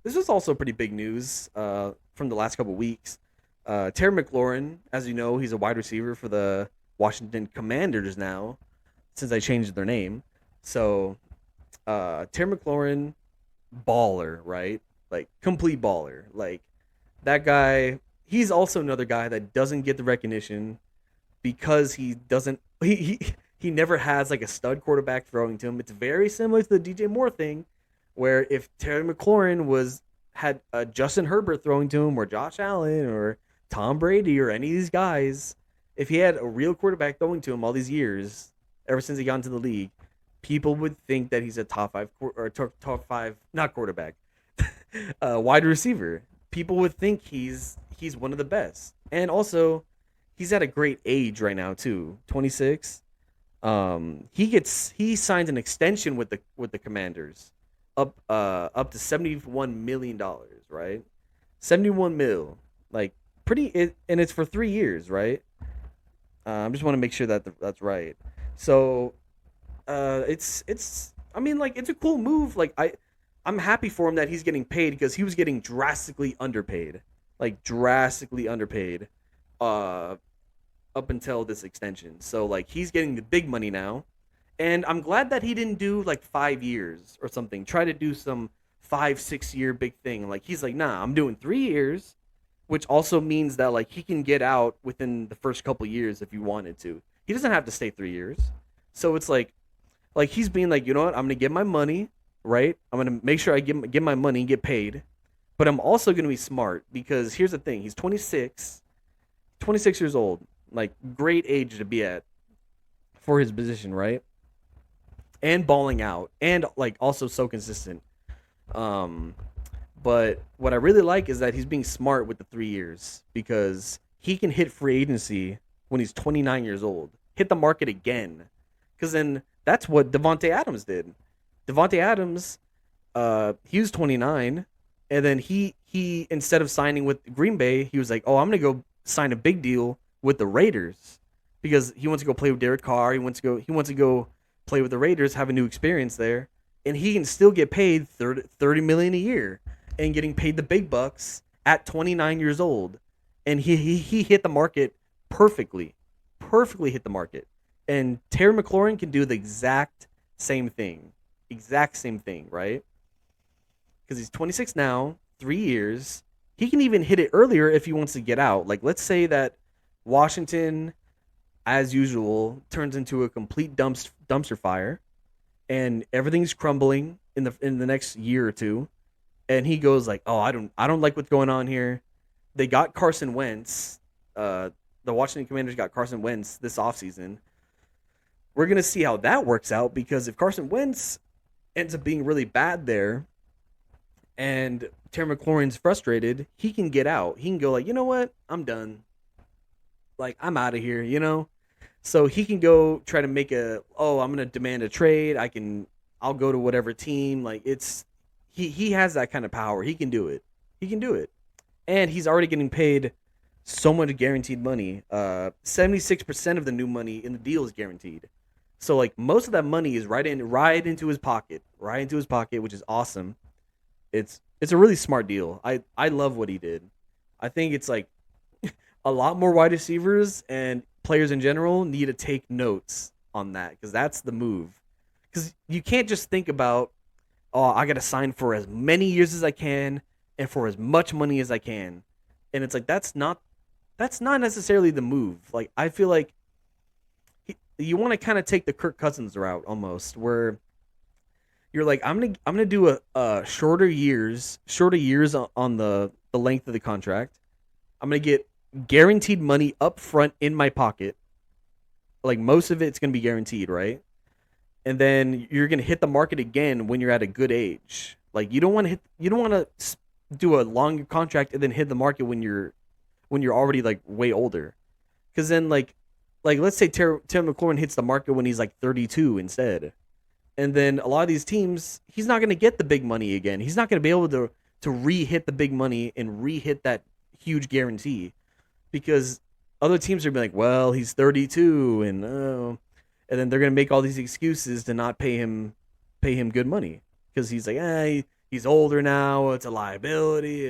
this is also pretty big news from the last couple weeks. Terry McLaurin, as you know, he's a wide receiver for the Washington Commanders now, since I changed their name. So Terry McLaurin, baller, right? Like complete baller. Like that guy. He's also another guy that doesn't get the recognition because he doesn't. He never has like a stud quarterback throwing to him. It's very similar to the DJ Moore thing, where if Terry McLaurin was had Justin Herbert throwing to him, or Josh Allen, or Tom Brady, or any of these guys, if he had a real quarterback throwing to him all these years, ever since he got into the league, people would think that he's a top five or top five, not quarterback, wide receiver. People would think he's one of the best, and also he's at a great age right now too. 26. He signs an extension with the Commanders up to $71 million, right? 71 mil, like and it's for 3 years, right? I just want to make sure that that's right. So it's I mean, like, it's a cool move. Like I'm happy for him that he's getting paid because he was getting drastically underpaid, like drastically underpaid, uh, up until this extension. So like he's getting the big money now, and I'm glad that he didn't do like 5 years or something. Try to do some 5 6 year big thing. Like he's like, nah, I'm doing 3 years, which also means that like he can get out within the first couple years if he wanted to. He doesn't have to stay 3 years. So it's like he's being like, you know what, I'm gonna get my money, right? I'm gonna make sure I get my money, get paid, but I'm also gonna be smart because here's the thing: he's 26, 26 years old, like great age to be at for his position, right? And balling out, and like also so consistent. Um, but what I really like is that he's being smart with the 3 years because he can hit free agency when he's 29 years old, hit the market again, because then that's what Devonte Adams did. Devonte Adams, he was 29, and then he instead of signing with Green Bay, he was like, oh, I'm gonna go sign a big deal with the Raiders because he wants to go play with Derek Carr. He wants to go play with the Raiders, have a new experience there, and he can still get paid 30 million a year and getting paid the big bucks at 29 years old. And he hit the market perfectly, perfectly hit the market. And Terry McLaurin can do the exact same thing, right? Because he's 26 now, 3 years. He can even hit it earlier if he wants to get out. Like, let's say that Washington, as usual, turns into a complete dumpster fire, and everything's crumbling in the next year or two. And he goes like, "Oh, I don't like what's going on here." They got Carson Wentz. The Washington Commanders got Carson Wentz this offseason. We're gonna see how that works out because if Carson Wentz ends up being really bad there, and Terry McLaurin's frustrated, he can get out. He can go like, you know what? I'm done. Like I'm out of here. So he can go try to make I'm gonna demand a trade. I'll go to whatever team. Like he has that kind of power. He can do it. He can do it. And he's already getting paid so much guaranteed money. 76% of the new money in the deal is guaranteed. So like most of that money is right into his pocket. Right into his pocket, which is awesome. It's a really smart deal. I love what he did. I think it's like a lot more wide receivers and players in general need to take notes on that because that's the move. Because you can't just think about, oh, I got to sign for as many years as I can and for as much money as I can, and it's like that's not necessarily the move. Like I feel like you want to kind of take the Kirk Cousins route almost, where you're like, I'm gonna do a shorter years on the length of the contract. I'm gonna get guaranteed money up front in my pocket. Like most of it's gonna be guaranteed, right? And then you're gonna hit the market again when you're at a good age. Like you don't want to do a long contract and then hit the market when you're already like way older. Because then like let's say Tim McLaurin hits the market when he's like 32 instead, and then a lot of these teams, he's not gonna get the big money again. He's not gonna be able to re-hit the big money and re-hit that huge guarantee because other teams are gonna be like, well, he's 32, and then they're gonna make all these excuses to not pay him good money because he's like, he's older now. It's a liability.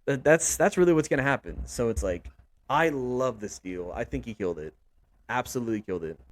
That's really what's gonna happen. So it's like, I love this deal. I think he killed it. Absolutely killed it.